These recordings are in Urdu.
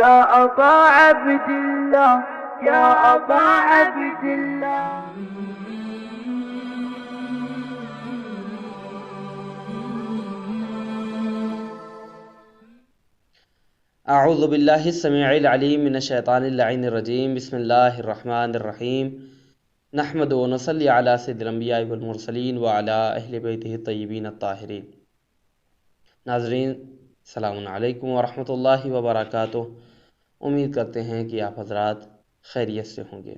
يا أبا عبد الله يا أبا عبد الله. اعوذ باللہ السمیع العلیم من الشیطان اللعین الرجیم. بسم اللہ الرحمن الرحیم. نحمد و نصلی علی سید الانبیاء والمرسلین وعلی اہل بیتہ الطیبین الطاہرین. ناظرین السلام علیکم ورحمۃ اللہ وبرکاتہ. امید کرتے ہیں کہ آپ حضرات خیریت سے ہوں گے.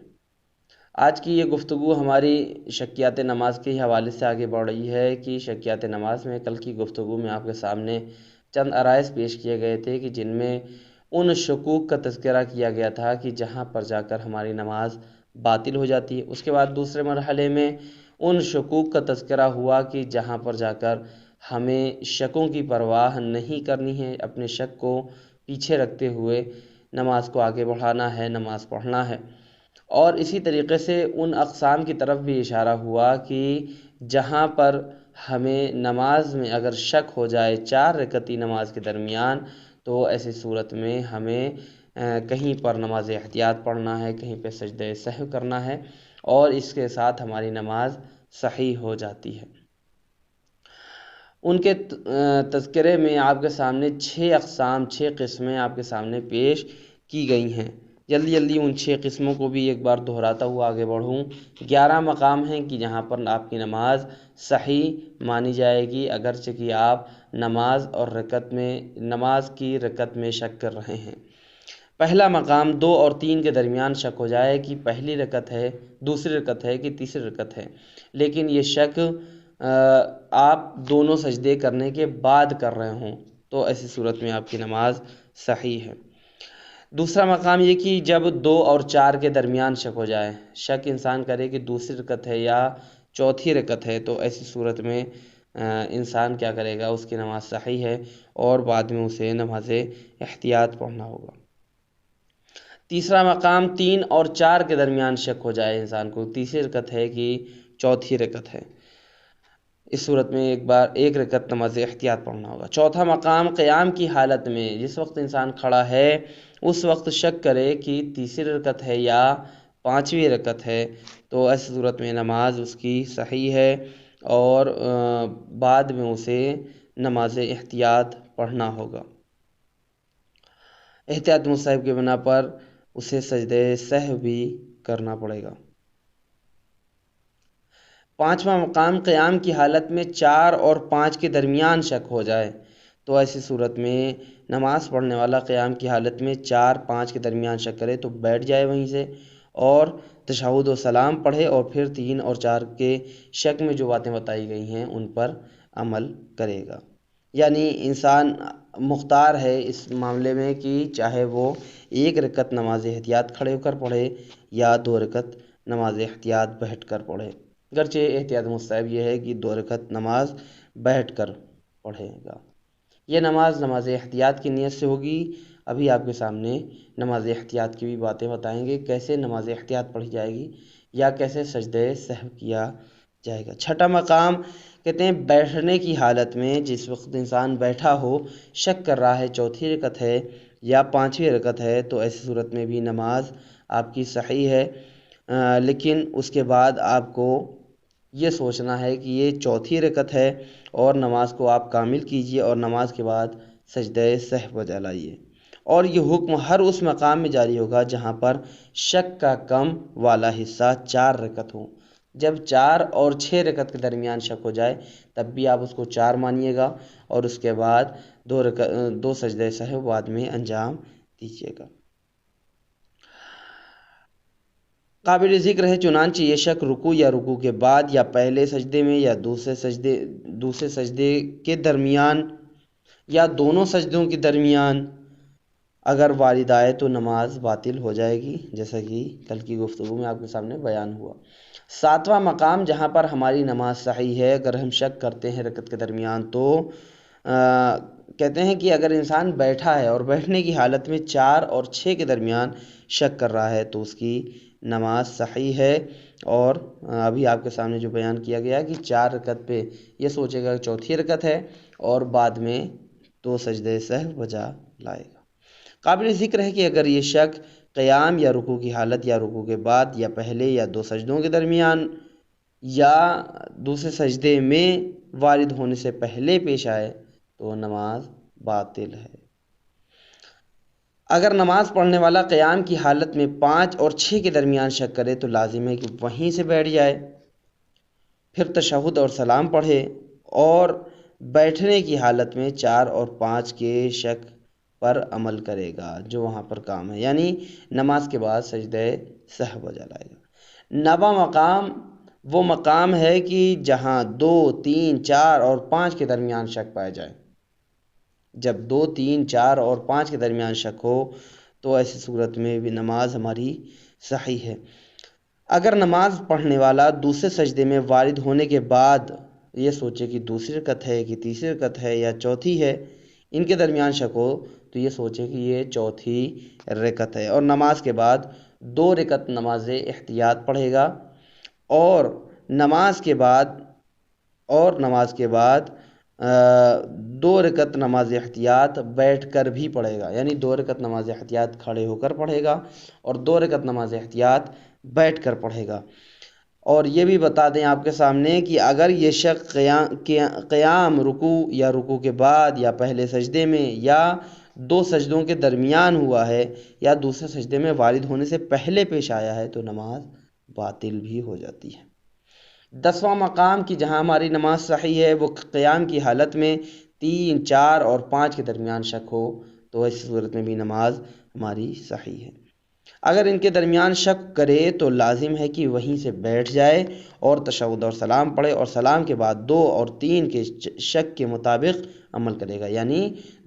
آج کی یہ گفتگو ہماری شکیات نماز کے حوالے سے آگے بڑھ رہی ہے کہ شکیات نماز میں کل کی گفتگو میں آپ کے سامنے چند عرائض پیش کیے گئے تھے کہ جن میں ان شکوک کا تذکرہ کیا گیا تھا کہ جہاں پر جا کر ہماری نماز باطل ہو جاتی ہے. اس کے بعد دوسرے مرحلے میں ان شکوک کا تذکرہ ہوا کہ جہاں پر جا کر ہمیں شکوں کی پرواہ نہیں کرنی ہے، اپنے شک کو پیچھے رکھتے ہوئے نماز کو آگے بڑھانا ہے، نماز پڑھنا ہے. اور اسی طریقے سے ان اقسام کی طرف بھی اشارہ ہوا کہ جہاں پر ہمیں نماز میں اگر شک ہو جائے 4 رکعتی نماز کے درمیان، تو ایسی صورت میں ہمیں کہیں پر نماز احتیاط پڑھنا ہے، کہیں پہ سجدہ سہو کرنا ہے، اور اس کے ساتھ ہماری نماز صحیح ہو جاتی ہے. ان کے تذکرے میں آپ کے سامنے 6 اقسام، 6 قسمیں آپ کے سامنے پیش کی گئی ہیں. جلدی جلدی ان 6 قسموں کو بھی ایک بار دہراتا ہوا آگے بڑھوں. 11 مقام ہیں کہ جہاں پر آپ کی نماز صحیح مانی جائے گی اگرچہ کہ آپ نماز کی رکعت میں شک کر رہے ہیں. پہلا مقام 2 اور 3 کے درمیان شک ہو جائے کہ پہلی رکعت ہے، دوسری رکعت ہے کہ تیسری رکعت ہے، لیکن یہ شک آپ دونوں سجدے کرنے کے بعد کر رہے ہوں، تو ایسی صورت میں آپ کی نماز صحیح ہے. دوسرا مقام یہ کہ جب 2 اور 4 کے درمیان شک ہو جائے، شک انسان کرے کہ دوسری رکعت ہے یا چوتھی رکعت ہے، تو ایسی صورت میں انسان کیا کرے گا، اس کی نماز صحیح ہے اور بعد میں اسے نماز احتیاط پڑھنا ہوگا. تیسرا مقام 3 اور 4 کے درمیان شک ہو جائے انسان کو، تیسری رکعت ہے کہ چوتھی رکعت ہے، اس صورت میں ایک رکعت نماز احتیاط پڑھنا ہوگا. چوتھا مقام قیام کی حالت میں، جس وقت انسان کھڑا ہے اس وقت شک کرے کہ تیسری رکعت ہے یا 5ویں رکعت ہے، تو ایسی صورت میں نماز اس کی صحیح ہے اور بعد میں اسے نماز احتیاط پڑھنا ہوگا. احتیاط مستحب کے بنا پر اسے سجدہ سہو بھی کرنا پڑے گا. 5واں مقام قیام کی حالت میں 4 اور 5 کے درمیان شک ہو جائے، تو ایسی صورت میں نماز پڑھنے والا قیام کی حالت میں 4 5 کے درمیان شک کرے تو بیٹھ جائے وہیں سے اور تشہد و سلام پڑھے، اور پھر 3 اور 4 کے شک میں جو باتیں بتائی گئی ہیں ان پر عمل کرے گا. یعنی انسان مختار ہے اس معاملے میں کہ چاہے وہ 1 رکعت نماز احتیاط کھڑے ہو کر پڑھے یا 2 رکعت نماز احتیاط بیٹھ کر پڑھے. گرچہ احتیاط مستحب یہ ہے کہ 2 رکعت نماز بیٹھ کر پڑھے گا. یہ نماز احتیاط کی نیت سے ہوگی. ابھی آپ کے سامنے نماز احتیاط کی بھی باتیں بتائیں گے، کیسے نماز احتیاط پڑھی جائے گی یا کیسے سجدہ سہو کیا جائے گا. چھٹا مقام کہتے ہیں بیٹھنے کی حالت میں، جس وقت انسان بیٹھا ہو، شک کر رہا ہے چوتھی رکعت ہے یا 5ویں رکعت ہے، تو ایسی صورت میں بھی نماز آپ کی صحیح ہے، لیکن اس کے بعد آپ کو یہ سوچنا ہے کہ یہ چوتھی رکعت ہے اور نماز کو آپ کامل کیجئے اور نماز کے بعد سجدہ سہو بجا لائیے. اور یہ حکم ہر اس مقام میں جاری ہوگا جہاں پر شک کا کم والا حصہ 4 رکعت ہو. جب 4 اور 6 رکعت کے درمیان شک ہو جائے تب بھی آپ اس کو 4 مانیے گا اور اس کے بعد 2 سجدہ سہو بعد میں انجام دیجیے گا. قابل ذکر ہے چنانچہ یہ شک رکوع یا رکوع کے بعد یا پہلے سجدے میں یا دوسرے سجدے کے درمیان یا دونوں سجدوں کے درمیان اگر وارد آئے تو نماز باطل ہو جائے گی، جیسا کہ کل کی گفتگو میں آپ کے سامنے بیان ہوا. 7واں مقام جہاں پر ہماری نماز صحیح ہے، اگر ہم شک کرتے ہیں رکعت کے درمیان، تو کہتے ہیں کہ اگر انسان بیٹھا ہے اور بیٹھنے کی حالت میں 4 اور 6 کے درمیان شک کر رہا ہے تو اس کی نماز صحیح ہے. اور ابھی آپ کے سامنے جو بیان کیا گیا کہ 4 رکعت پہ یہ سوچے گا کہ چوتھی رکعت ہے اور بعد میں 2 سجدہ سہو بجا لائے گا. قابل ذکر ہے کہ اگر یہ شک قیام یا رکوع کی حالت یا رکوع کے بعد یا پہلے یا دو سجدوں کے درمیان یا دوسرے سجدے میں وارد ہونے سے پہلے پیش آئے تو نماز باطل ہے۔ اگر نماز پڑھنے والا قیام کی حالت میں 5 اور 6 کے درمیان شک کرے تو لازم ہے کہ وہیں سے بیٹھ جائے، پھر تشہد اور سلام پڑھے، اور بیٹھنے کی حالت میں 4 اور 5 کے شک پر عمل کرے گا جو وہاں پر کام ہے، یعنی نماز کے بعد سجدہ سہو بجا لائے گا۔ نواں مقام وہ مقام ہے کہ جہاں 2، 3، 4 اور 5 کے درمیان شک پایا جائے۔ جب 2، 3، 4 اور 5 کے درمیان شک ہو تو ایسی صورت میں بھی نماز ہماری صحیح ہے۔ اگر نماز پڑھنے والا دوسرے سجدے میں وارد ہونے کے بعد یہ سوچے کہ دوسری رکعت ہے کہ تیسری رکعت ہے یا چوتھی ہے، ان کے درمیان شک ہو تو یہ سوچے کہ یہ چوتھی رکعت ہے، اور نماز کے بعد 2 رکعت نماز احتیاط پڑھے گا، اور نماز کے بعد 2 رکعت نماز احتیاط بیٹھ کر بھی پڑھے گا، یعنی 2 رکعت نماز احتیاط کھڑے ہو کر پڑھے گا اور 2 رکعت نماز احتیاط بیٹھ کر پڑھے گا۔ اور یہ بھی بتا دیں آپ کے سامنے کہ اگر یہ شک قیام رکوع یا رکوع کے بعد یا پہلے سجدے میں یا 2 سجدوں کے درمیان ہوا ہے یا دوسرے سجدے میں وارد ہونے سے پہلے پیش آیا ہے تو نماز باطل بھی ہو جاتی ہے۔ 10واں مقام کی جہاں ہماری نماز صحیح ہے وہ قیام کی حالت میں 3، 4 اور 5 کے درمیان شک ہو تو ایسی صورت میں بھی نماز ہماری صحیح ہے۔ اگر ان کے درمیان شک کرے تو لازم ہے کہ وہیں سے بیٹھ جائے اور تشہد اور سلام پڑھے، اور سلام کے بعد 2 اور 3 کے شک کے مطابق عمل کرے گا، یعنی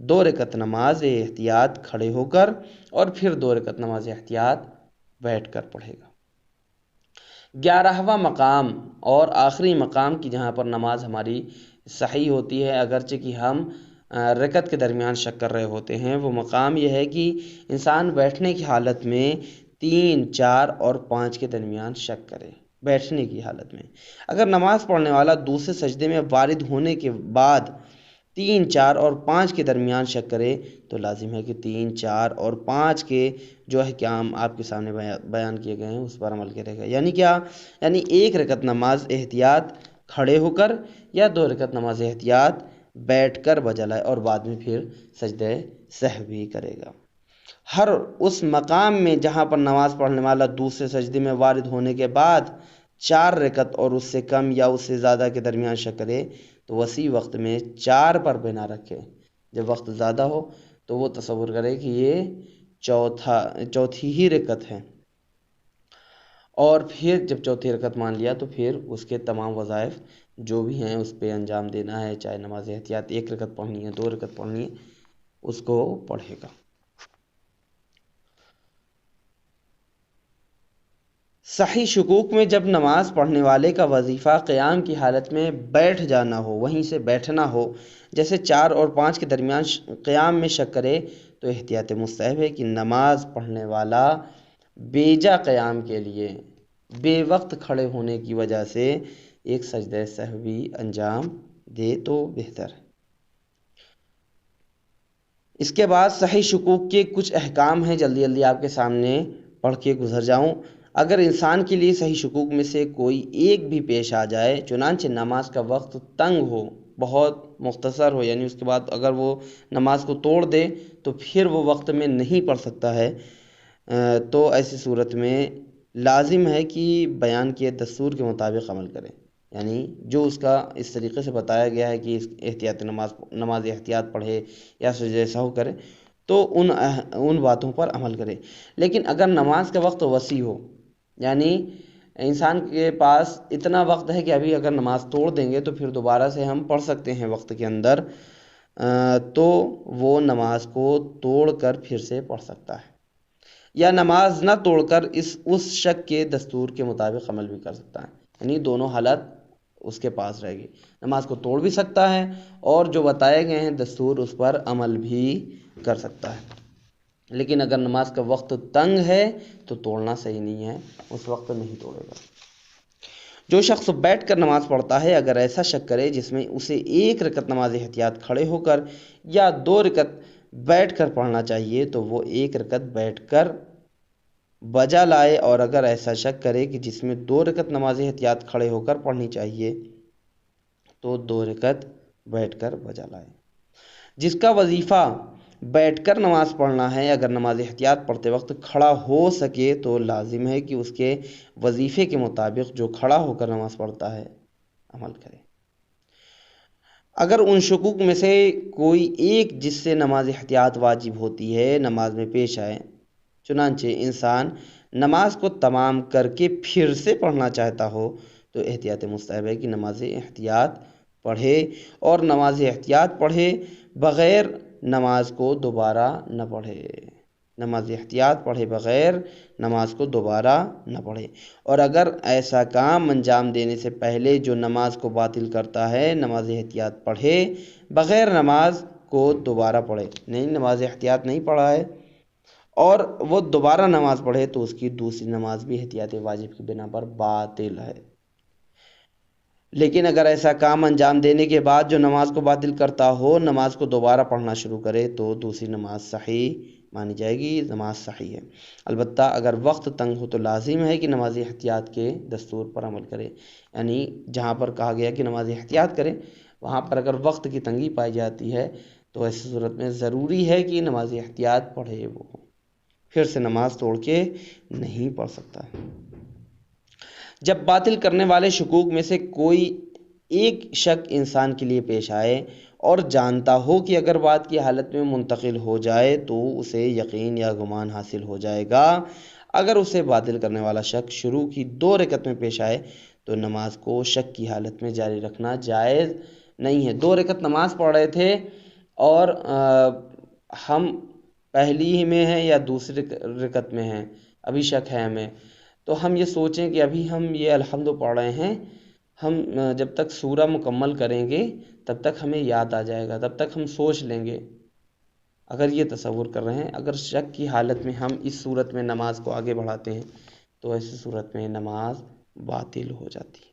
2 رکعت نماز احتیاط کھڑے ہو کر اور پھر 2 رکعت نماز احتیاط بیٹھ کر پڑھے گا۔ 11واں مقام اور آخری مقام کی جہاں پر نماز ہماری صحیح ہوتی ہے اگرچہ کہ ہم رکعت کے درمیان شک کر رہے ہوتے ہیں، وہ مقام یہ ہے کہ انسان بیٹھنے کی حالت میں 3، 4 اور 5 کے درمیان شک کرے۔ بیٹھنے کی حالت میں اگر نماز پڑھنے والا دوسرے سجدے میں وارد ہونے کے بعد 3، 4 اور 5 کے درمیان شک کرے تو لازم ہے کہ 3، 4 اور 5 کے جو احکام آپ کے سامنے بیان کیے گئے ہیں اس پر عمل کرے گا، یعنی کیا؟ یعنی 1 رکعت نماز احتیاط کھڑے ہو کر یا 2 رکعت نماز احتیاط بیٹھ کر بجا لائے، اور بعد میں پھر سجدہ سہو بھی کرے گا۔ ہر اس مقام میں جہاں پر نماز پڑھنے والا دوسرے سجدے میں وارد ہونے کے بعد 4 رکعت اور اس سے کم یا اس سے زیادہ کے درمیان شک کرے تو وسیع وقت میں 4 پر بنا رکھے۔ جب وقت زیادہ ہو تو وہ تصور کرے کہ یہ چوتھی ہی رکعت ہے، اور پھر جب چوتھی رکعت مان لیا تو پھر اس کے تمام وظائف جو بھی ہیں اس پہ انجام دینا ہے، چاہے نماز احتیاط 1 رکعت پڑھنی ہے، 2 رکعت پڑھنی ہے، اس کو پڑھے گا۔ صحیح شکوک میں جب نماز پڑھنے والے کا وظیفہ قیام کی حالت میں بیٹھ جانا ہو، وہیں سے بیٹھنا ہو، جیسے 4 اور 5 کے درمیان قیام میں شک کرے تو احتیاط مستحب ہے کہ نماز پڑھنے والا بیجا قیام کے لیے بے وقت کھڑے ہونے کی وجہ سے ایک سجدہ سہوی انجام دے تو بہتر ہے۔ اس کے بعد صحیح شکوک کے کچھ احکام ہیں، جلدی آپ کے سامنے پڑھ کے گزر جاؤں۔ اگر انسان کے لیے صحیح شکوک میں سے کوئی ایک بھی پیش آ جائے، چنانچہ نماز کا وقت تنگ ہو، بہت مختصر ہو، یعنی اس کے بعد اگر وہ نماز کو توڑ دے تو پھر وہ وقت میں نہیں پڑھ سکتا ہے، تو ایسی صورت میں لازم ہے کہ بیان کیے دستور کے مطابق عمل کرے، یعنی جو اس کا اس طریقے سے بتایا گیا ہے کہ احتیاط نماز احتیاط پڑھے یا سجدہ سہو کرے تو ان باتوں پر عمل کرے۔ لیکن اگر نماز کا وقت وسیع ہو، یعنی انسان کے پاس اتنا وقت ہے کہ ابھی اگر نماز توڑ دیں گے تو پھر دوبارہ سے ہم پڑھ سکتے ہیں وقت کے اندر، تو وہ نماز کو توڑ کر پھر سے پڑھ سکتا ہے، یا نماز نہ توڑ کر اس شک کے دستور کے مطابق عمل بھی کر سکتا ہے، یعنی دونوں حالت اس کے پاس رہے گی، نماز کو توڑ بھی سکتا ہے اور جو بتائے گئے ہیں دستور اس پر عمل بھی کر سکتا ہے۔ لیکن اگر نماز کا وقت تنگ ہے تو توڑنا صحیح نہیں ہے، اس وقت نہیں توڑے گا۔ جو شخص بیٹھ کر نماز پڑھتا ہے اگر ایسا شک کرے جس میں اسے 1 رکعت نماز احتیاط کھڑے ہو کر یا 2 رکعت بیٹھ کر پڑھنا چاہیے تو وہ 1 رکعت بیٹھ کر بجا لائے، اور اگر ایسا شک کرے کہ جس میں 2 رکعت نماز احتیاط کھڑے ہو کر پڑھنی چاہیے تو 2 رکعت بیٹھ کر بجا لائے۔ جس کا وظیفہ بیٹھ کر نماز پڑھنا ہے، اگر نماز احتیاط پڑھتے وقت کھڑا ہو سکے تو لازم ہے کہ اس کے وظیفے کے مطابق جو کھڑا ہو کر نماز پڑھتا ہے عمل کرے۔ اگر ان شکوک میں سے کوئی ایک جس سے نماز احتیاط واجب ہوتی ہے نماز میں پیش آئے، چنانچہ انسان نماز کو تمام کر کے پھر سے پڑھنا چاہتا ہو، تو احتیاط مستحب ہے کہ نماز احتیاط پڑھے، اور نماز احتیاط پڑھے بغیر نماز کو دوبارہ نہ پڑھے۔ نماز احتیاط پڑھے بغیر نماز کو دوبارہ نہ پڑھے، اور اگر ایسا کام انجام دینے سے پہلے جو نماز کو باطل کرتا ہے نماز احتیاط پڑھے بغیر نماز کو دوبارہ پڑھے، نہیں نماز احتیاط نہیں پڑھا ہے اور وہ دوبارہ نماز پڑھے تو اس کی دوسری نماز بھی احتیاط واجب کی بنا پر باطل ہے۔ لیکن اگر ایسا کام انجام دینے کے بعد جو نماز کو باطل کرتا ہو نماز کو دوبارہ پڑھنا شروع کرے تو دوسری نماز صحیح مانی جائے گی، نماز صحیح ہے۔ البتہ اگر وقت تنگ ہو تو لازم ہے کہ نماز احتیاط کے دستور پر عمل کرے، یعنی جہاں پر کہا گیا کہ نماز احتیاط کرے وہاں پر اگر وقت کی تنگی پائی جاتی ہے تو ایسی صورت میں ضروری ہے کہ نماز احتیاط پڑھے، وہ پھر سے نماز توڑ کے نہیں پڑھ سکتا۔ جب باطل کرنے والے شکوک میں سے کوئی ایک شک انسان کے لیے پیش آئے اور جانتا ہو کہ اگر بات کی حالت میں منتقل ہو جائے تو اسے یقین یا گمان حاصل ہو جائے گا، اگر اسے باطل کرنے والا شک شروع کی 2 رکعت میں پیش آئے تو نماز کو شک کی حالت میں جاری رکھنا جائز نہیں ہے۔ 2 رکعت نماز پڑھ رہے تھے اور ہم پہلی ہی میں ہیں یا دوسری رکعت میں ہیں، ابھی شک ہے ہمیں، تو ہم یہ سوچیں کہ ابھی ہم یہ الحمد پڑھ رہے ہیں، ہم جب تک سورہ مکمل کریں گے تب تک ہمیں یاد آ جائے گا، تب تک ہم سوچ لیں گے۔ اگر یہ تصور کر رہے ہیں، اگر شک کی حالت میں ہم اس صورت میں نماز کو آگے بڑھاتے ہیں تو ایسی صورت میں نماز باطل ہو جاتی ہے۔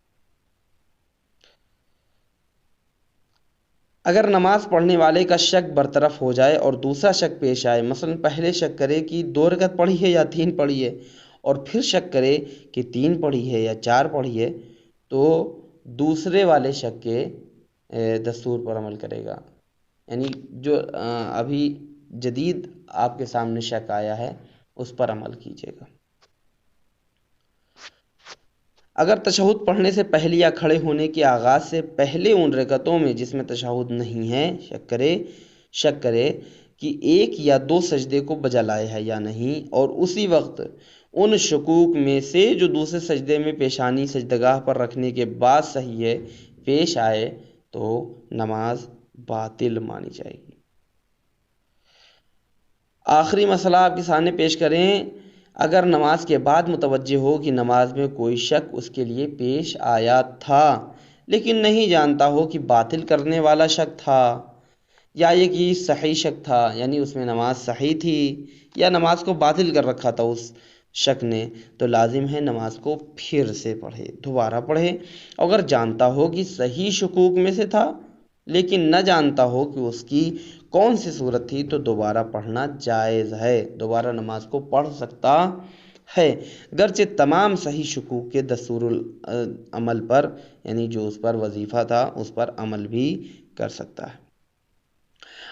اگر نماز پڑھنے والے کا شک برطرف ہو جائے اور دوسرا شک پیش آئے، مثلا پہلے شک کرے کہ 2 رکعت پڑھی ہے یا 3 پڑھی ہے، اور پھر شک کرے کہ 3 پڑھی ہے یا 4 پڑھی ہے، تو دوسرے والے شک کے دستور پر عمل کرے گا، یعنی جو ابھی جدید آپ کے سامنے شک آیا ہے اس پر عمل کیجیے گا۔ اگر تشہد پڑھنے سے پہلے یا کھڑے ہونے کے آغاز سے پہلے ان رکعتوں میں جس میں تشہد نہیں ہے شک کرے کہ 1 یا 2 سجدے کو بجا لائے ہے یا نہیں، اور اسی وقت ان شکوک میں سے جو دوسرے سجدے میں پیشانی سجدگاہ پر رکھنے کے بعد صحیح ہے پیش آئے تو نماز باطل مانی جائے گی۔ آخری مسئلہ آپ کے سامنے پیش کریں، اگر نماز کے بعد متوجہ ہو کہ نماز میں کوئی شک اس کے لیے پیش آیا تھا لیکن نہیں جانتا ہو کہ باطل کرنے والا شک تھا یا یہ کہ صحیح شک تھا، یعنی اس میں نماز صحیح تھی یا نماز کو باطل کر رکھا تھا اس شک نے، تو لازم ہے نماز کو پھر سے پڑھے، دوبارہ پڑھے۔ اگر جانتا ہو کہ صحیح شکوک میں سے تھا لیکن نہ جانتا ہو کہ اس کی کون سی صورت تھی تو دوبارہ پڑھنا جائز ہے، دوبارہ نماز کو پڑھ سکتا ہے، گرچہ تمام صحیح شکوک کے دستور العمل پر، یعنی جو اس پر وظیفہ تھا اس پر عمل بھی کر سکتا ہے۔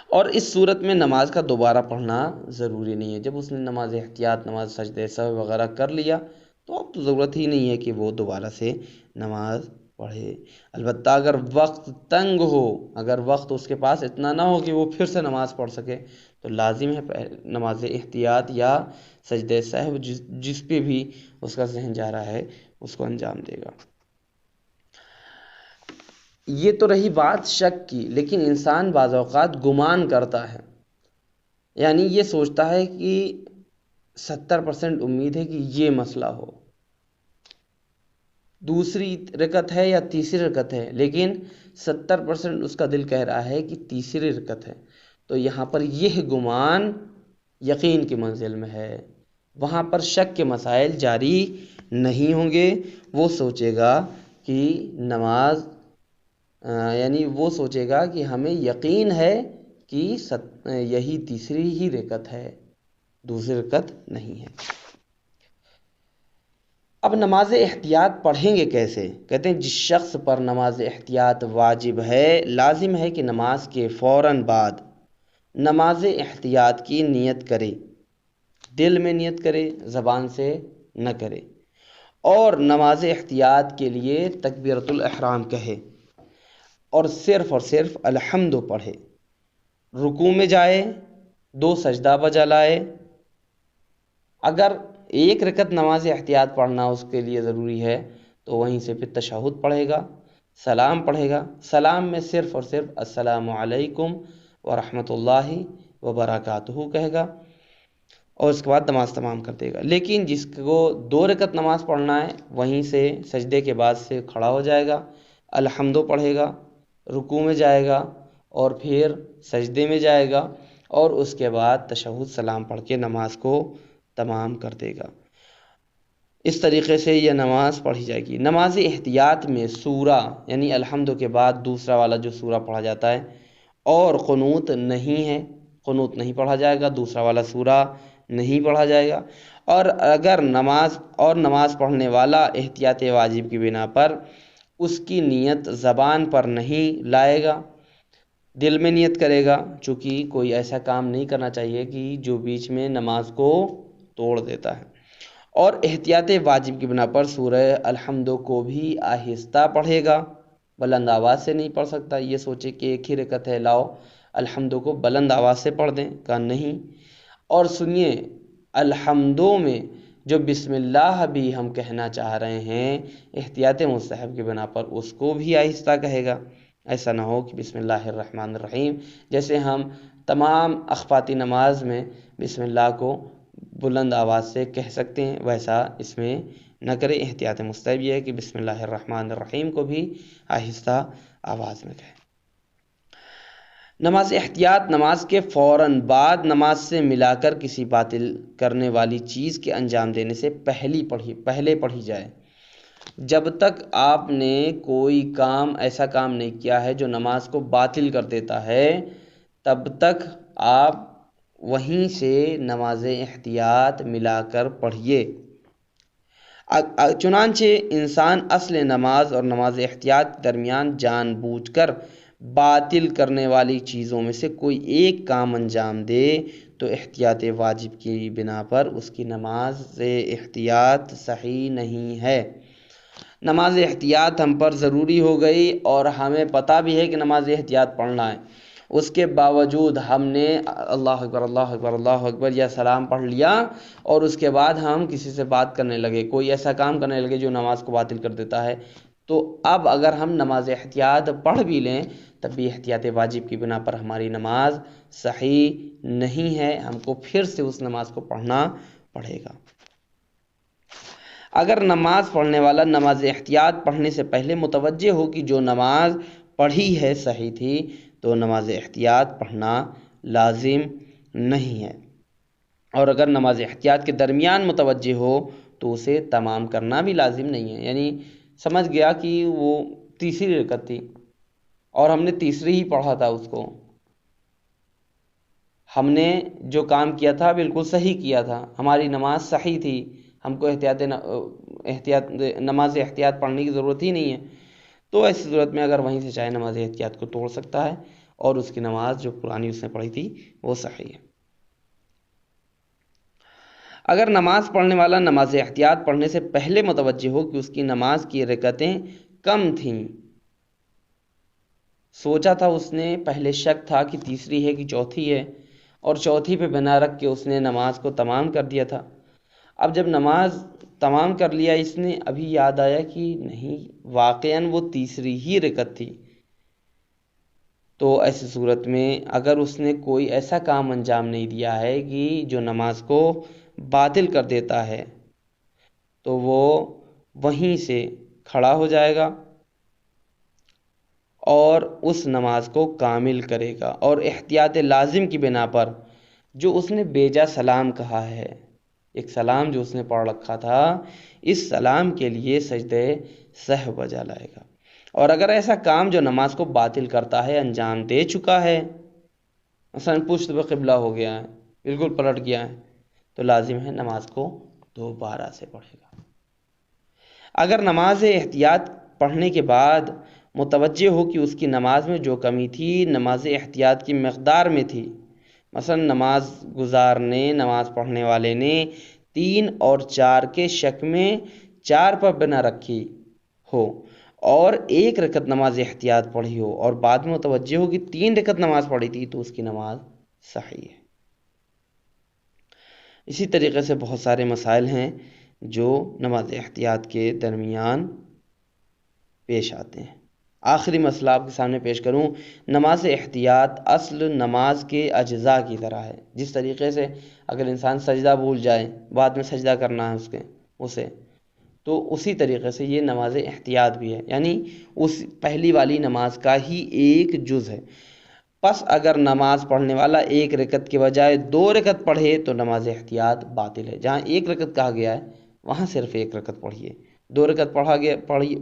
اور اس صورت میں نماز کا دوبارہ پڑھنا ضروری نہیں ہے۔ جب اس نے نماز احتیاط، نماز سجدے سہو وغیرہ کر لیا تو اب تو ضرورت ہی نہیں ہے کہ وہ دوبارہ سے نماز پڑھے۔ البتہ اگر وقت تنگ ہو، اگر وقت اس کے پاس اتنا نہ ہو کہ وہ پھر سے نماز پڑھ سکے تو لازم ہے نماز احتیاط یا سجدے سہو جس پہ بھی اس کا ذہن جا رہا ہے اس کو انجام دے گا۔ یہ تو رہی بات شک کی، لیکن انسان بعض اوقات گمان کرتا ہے، یعنی یہ سوچتا ہے کہ 70% امید ہے کہ یہ مسئلہ ہو، دوسری رکعت ہے یا تیسری رکعت ہے، لیکن 70% اس کا دل کہہ رہا ہے کہ تیسری رکعت ہے، تو یہاں پر یہ گمان یقین کی منزل میں ہے، وہاں پر شک کے مسائل جاری نہیں ہوں گے۔ وہ سوچے گا کہ نماز یعنی وہ سوچے گا کہ ہمیں یقین ہے کہ یہی تیسری ہی رکعت ہے، دوسری رکعت نہیں ہے۔ اب نماز احتیاط پڑھیں گے کیسے؟ کہتے ہیں جس شخص پر نماز احتیاط واجب ہے، لازم ہے کہ نماز کے فوراً بعد نماز احتیاط کی نیت کرے، دل میں نیت کرے، زبان سے نہ کرے، اور نماز احتیاط کے لیے تکبیرۃ الاحرام کہے اور صرف الحمد پڑھے، رکوع میں جائے، 2 سجدہ بجا لائے۔ اگر ایک رکعت نماز احتیاط پڑھنا اس کے لیے ضروری ہے تو وہیں سے پھر تشہد پڑھے گا، سلام پڑھے گا، سلام میں صرف السلام علیکم ورحمۃ اللہ وبرکاتہ کہے گا، اور اس کے بعد نماز تمام کر دے گا۔ لیکن جس کو 2 رکعت نماز پڑھنا ہے وہیں سے سجدے کے بعد سے کھڑا ہو جائے گا، الحمد پڑھے گا، رکوع میں جائے گا اور پھر سجدے میں جائے گا، اور اس کے بعد تشہد سلام پڑھ کے نماز کو تمام کر دے گا۔ اس طریقے سے یہ نماز پڑھی جائے گی۔ نماز احتیاط میں سورہ یعنی الحمد کے بعد دوسرا والا جو سورہ پڑھا جاتا ہے اور قنوت نہیں ہے، قنوت نہیں پڑھا جائے گا، دوسرا والا سورہ نہیں پڑھا جائے گا۔ اور اگر نماز پڑھنے والا احتیاط واجب کی بنا پر اس کی نیت زبان پر نہیں لائے گا، دل میں نیت کرے گا، چونکہ کوئی ایسا کام نہیں کرنا چاہیے کہ جو بیچ میں نماز کو توڑ دیتا ہے، اور احتیاط واجب کی بنا پر سورہ الحمد کو بھی آہستہ پڑھے گا، بلند آواز سے نہیں پڑھ سکتا۔ یہ سوچے کہ ایک ہی رکعت ہے، لاؤ الحمد کو بلند آواز سے پڑھ دیں، کہا نہیں۔ اور سنیے، الحمدوں میں جو بسم اللہ بھی ہم کہنا چاہ رہے ہیں احتیاط مستحب کی بنا پر اس کو بھی آہستہ کہے گا، ایسا نہ ہو کہ بسم اللہ الرحمن الرحیم جیسے ہم تمام اخفاتی نماز میں بسم اللہ کو بلند آواز سے کہہ سکتے ہیں، ویسا اس میں نہ کرے۔ احتیاط مستحب یہ ہے کہ بسم اللہ الرحمن الرحیم کو بھی آہستہ آواز میں کہیں۔ نماز احتیاط نماز کے فوراً بعد نماز سے ملا کر کسی باطل کرنے والی چیز کے انجام دینے سے پہلے پڑھی جائے۔ جب تک آپ نے کوئی ایسا کام نہیں کیا ہے جو نماز کو باطل کر دیتا ہے، تب تک آپ وہیں سے نماز احتیاط ملا کر پڑھیے۔ چنانچہ انسان اصل نماز اور نماز احتیاط کے درمیان جان بوجھ کر باطل کرنے والی چیزوں میں سے کوئی ایک کام انجام دے تو احتیاط واجب کی بنا پر اس کی نماز احتیاط صحیح نہیں ہے۔ نماز احتیاط ہم پر ضروری ہو گئی اور ہمیں پتہ بھی ہے کہ نماز احتیاط پڑھنا ہے، اس کے باوجود ہم نے اللہ اکبر اللہ اکبر اللہ اکبر یا سلام پڑھ لیا اور اس کے بعد ہم کسی سے بات کرنے لگے، کوئی ایسا کام کرنے لگے جو نماز کو باطل کر دیتا ہے، تو اب اگر ہم نماز احتیاط پڑھ بھی لیں تب بھی احتیاط واجب کی بنا پر ہماری نماز صحیح نہیں ہے، ہم کو پھر سے اس نماز کو پڑھنا پڑے گا۔ اگر نماز پڑھنے والا نماز احتیاط پڑھنے سے پہلے متوجہ ہو کہ جو نماز پڑھی ہے صحیح تھی تو نماز احتیاط پڑھنا لازم نہیں ہے، اور اگر نماز احتیاط کے درمیان متوجہ ہو تو اسے تمام کرنا بھی لازم نہیں ہے۔ یعنی سمجھ گیا کہ وہ تیسری رکعت تھی اور ہم نے تیسری ہی پڑھا تھا، اس کو ہم نے جو کام کیا تھا بالکل صحیح کیا تھا، ہماری نماز صحیح تھی، ہم کو نماز احتیاط پڑھنے کی ضرورت ہی نہیں ہے، تو ایسی صورت میں اگر وہیں سے چاہے نماز احتیاط کو توڑ سکتا ہے اور اس کی نماز جو پرانی اس نے پڑھی تھی وہ صحیح ہے۔ اگر نماز پڑھنے والا نماز احتیاط پڑھنے سے پہلے متوجہ ہو کہ اس کی نماز کی رکعتیں کم تھیں، سوچا تھا اس نے، پہلے شک تھا کہ تیسری ہے کہ چوتھی ہے، اور چوتھی پہ بنا رکھ کے اس نے نماز کو تمام کر دیا تھا۔ اب جب نماز تمام کر لیا اس نے، ابھی یاد آیا کہ نہیں واقعاً وہ تیسری ہی رکعت تھی، تو ایسی صورت میں اگر اس نے کوئی ایسا کام انجام نہیں دیا ہے کہ جو نماز کو باطل کر دیتا ہے تو وہ وہیں سے کھڑا ہو جائے گا اور اس نماز کو کامل کرے گا، اور احتیاط لازم کی بنا پر جو اس نے بیجا سلام کہا ہے، ایک سلام جو اس نے پڑھ رکھا تھا، اس سلام کے لیے سجدے سہو بجا لائے گا۔ اور اگر ایسا کام جو نماز کو باطل کرتا ہے انجام دے چکا ہے مثلا پشت پہ قبلہ ہو گیا ہے، بالکل پلٹ گیا ہے، تو لازم ہے نماز کو دوبارہ سے پڑھے گا۔ اگر نماز احتیاط پڑھنے کے بعد متوجہ ہو کہ اس کی نماز میں جو کمی تھی نماز احتیاط کی مقدار میں تھی، مثلا نماز گزار نے، نماز پڑھنے والے نے 3 اور 4 کے شک میں 4 پر بنا رکھی ہو اور 1 رکعت نماز احتیاط پڑھی ہو اور بعد میں متوجہ ہو کہ 3 رکعت نماز پڑھی تھی، تو اس کی نماز صحیح ہے۔ اسی طریقے سے بہت سارے مسائل ہیں جو نماز احتیاط کے درمیان پیش آتے ہیں۔ آخری مسئلہ آپ کے سامنے پیش کروں، نماز احتیاط اصل نماز کے اجزاء کی طرح ہے۔ جس طریقے سے اگر انسان سجدہ بھول جائے، بعد میں سجدہ کرنا ہے اسے، تو اسی طریقے سے یہ نماز احتیاط بھی ہے، یعنی اس پہلی والی نماز کا ہی ایک جز ہے۔ پس اگر نماز پڑھنے والا 1 رکعت کے بجائے 2 رکعت پڑھے تو نماز احتیاط باطل ہے۔ جہاں 1 رکعت کہا گیا ہے وہاں صرف 1 رکعت پڑھیے، 2 رکعت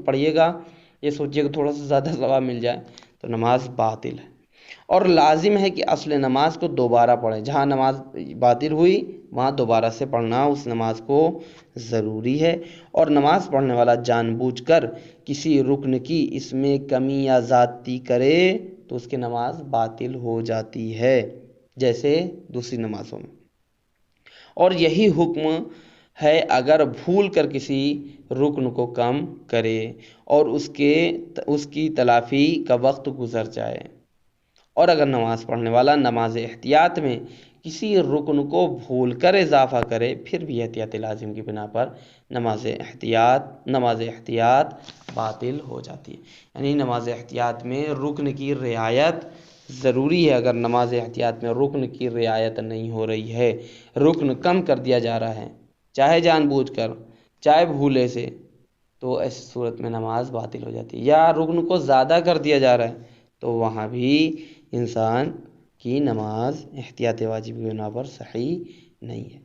پڑھیے گا، یہ سوچیے کہ تھوڑا سا زیادہ ثواب مل جائے، تو نماز باطل ہے۔ اور لازم ہے کہ اصل نماز کو دوبارہ پڑھیں، جہاں نماز باطل ہوئی وہاں دوبارہ سے پڑھنا اس نماز کو ضروری ہے۔ اور نماز پڑھنے والا جان بوجھ کر کسی رکن کی اس میں کمی یا زیادتی کرے تو اس کی نماز باطل ہو جاتی ہے، جیسے دوسری نمازوں میں۔ اور یہی حکم ہے اگر بھول کر کسی رکن کو کم کرے اور اس کی تلافی کا وقت گزر جائے، اور اگر نماز پڑھنے والا نماز احتیاط میں کسی رکن کو بھول کر اضافہ کرے پھر بھی احتیاط لازم کی بنا پر نماز احتیاط باطل ہو جاتی ہے۔ یعنی نماز احتیاط میں رکن کی رعایت ضروری ہے۔ اگر نماز احتیاط میں رکن کی رعایت نہیں ہو رہی ہے، رکن کم کر دیا جا رہا ہے، چاہے جان بوجھ کر چاہے بھولے سے، تو ایسی صورت میں نماز باطل ہو جاتی ہے۔ یا رکن کو زیادہ کر دیا جا رہا ہے تو وہاں بھی انسان کی نماز احتیاط واجب کی بنا پر صحیح نہیں ہے۔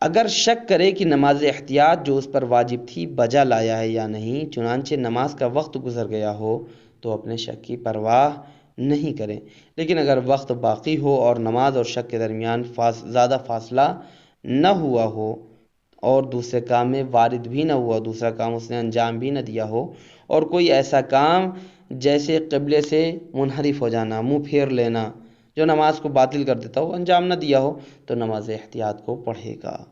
اگر شک کرے کہ نماز احتیاط جو اس پر واجب تھی بجا لایا ہے یا نہیں، چنانچہ نماز کا وقت گزر گیا ہو، تو اپنے شک کی پرواہ نہیں کریں۔ لیکن اگر وقت باقی ہو اور نماز اور شک کے درمیان زیادہ فاصلہ نہ ہوا ہو اور دوسرے کام میں وارد بھی نہ ہوا، دوسرا کام اس نے انجام بھی نہ دیا ہو، اور کوئی ایسا کام جیسے قبلے سے منحرف ہو جانا، منہ پھیر لینا، جو نماز کو باطل کر دیتا ہو، انجام نہ دیا ہو، تو نماز احتیاط کو پڑھے گا۔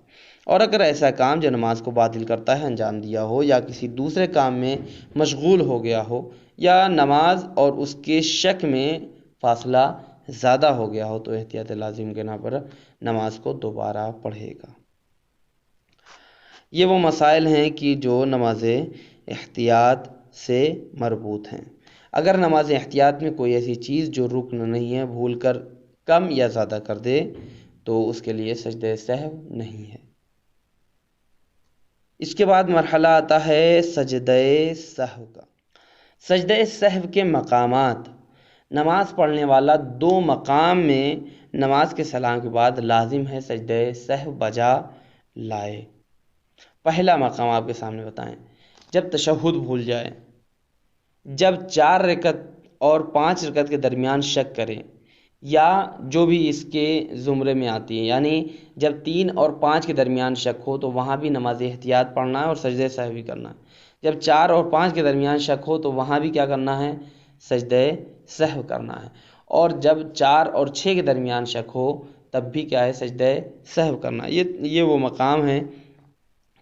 اور اگر ایسا کام جو نماز کو باطل کرتا ہے انجام دیا ہو، یا کسی دوسرے کام میں مشغول ہو گیا ہو، یا نماز اور اس کے شک میں فاصلہ زیادہ ہو گیا ہو، تو احتیاط لازم کے نام پر نماز کو دوبارہ پڑھے گا۔ یہ وہ مسائل ہیں کہ جو نماز احتیاط سے مربوط ہیں۔ اگر نماز احتیاط میں کوئی ایسی چیز جو رکن نہیں ہے بھول کر کم یا زیادہ کر دے تو اس کے لیے سجدہ سہو نہیں ہے۔ اس کے بعد مرحلہ آتا ہے سجدہ سہو کا۔ سجدہ سہو کے مقامات، نماز پڑھنے والا 2 مقام میں نماز کے سلام کے بعد لازم ہے سجدہ سہو بجا لائے۔ پہلا مقام آپ کے سامنے بتائیں، جب تشہد بھول جائے، جب 4 رکعت اور 5 رکعت کے درمیان شک کرے، یا جو بھی اس کے زمرے میں آتی ہے، یعنی جب 3 اور 5 کے درمیان شک ہو تو وہاں بھی نماز احتیاط پڑھنا ہے اور سجدہ سہو بھی کرنا ہے۔ جب 4 اور 5 کے درمیان شک ہو تو وہاں بھی کیا کرنا ہے؟ سجدہ سہو کرنا ہے۔ اور جب 4 اور 6 کے درمیان شک ہو تب بھی کیا ہے؟ سجدہ سہو کرنا ہے۔ یہ وہ مقام ہے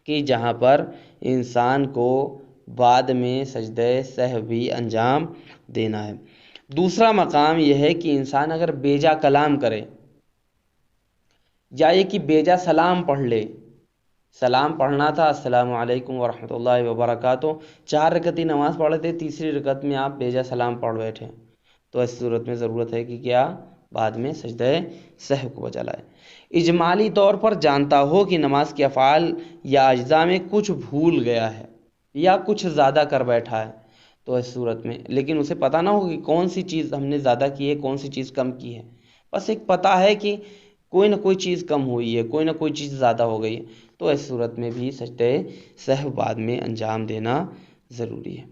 کہ جہاں پر انسان کو بعد میں سجدہ سہو بھی انجام دینا ہے۔ دوسرا مقام یہ ہے کہ انسان اگر بیجا کلام کرے یا یہ کہ بیجا سلام پڑھ لے، سلام پڑھنا تھا السلام علیکم ورحمۃ اللہ وبرکاتہ، 4 رکعتی نماز پڑھ تھے، تیسری رکعت میں آپ بیجا سلام پڑھ بیٹھے، تو اس صورت میں ضرورت ہے کہ کیا؟ بعد میں سجدہ سہو کو بجا لائے۔ اجمالی طور پر جانتا ہو کہ نماز کے افعال یا اجزاء میں کچھ بھول گیا ہے یا کچھ زیادہ کر بیٹھا ہے، تو اس صورت میں لیکن اسے پتہ نہ ہو کہ کون سی چیز ہم نے زیادہ کی ہے، کون سی چیز کم کی ہے، بس ایک پتہ ہے کہ کوئی نہ کوئی چیز کم ہوئی ہے، کوئی نہ کوئی چیز زیادہ ہو گئی ہے، تو اس صورت میں بھی سجدہ سہو بعد میں انجام دینا ضروری ہے۔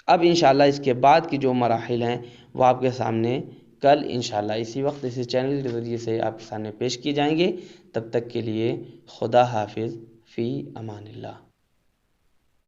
اب انشاءاللہ اس کے بعد کی جو مراحل ہیں وہ آپ کے سامنے کل انشاءاللہ اسی وقت اسی چینل کے ذریعے سے آپ کے سامنے پیش کیے جائیں گے۔ تب تک کے لیے خدا حافظ، فی امان اللہ۔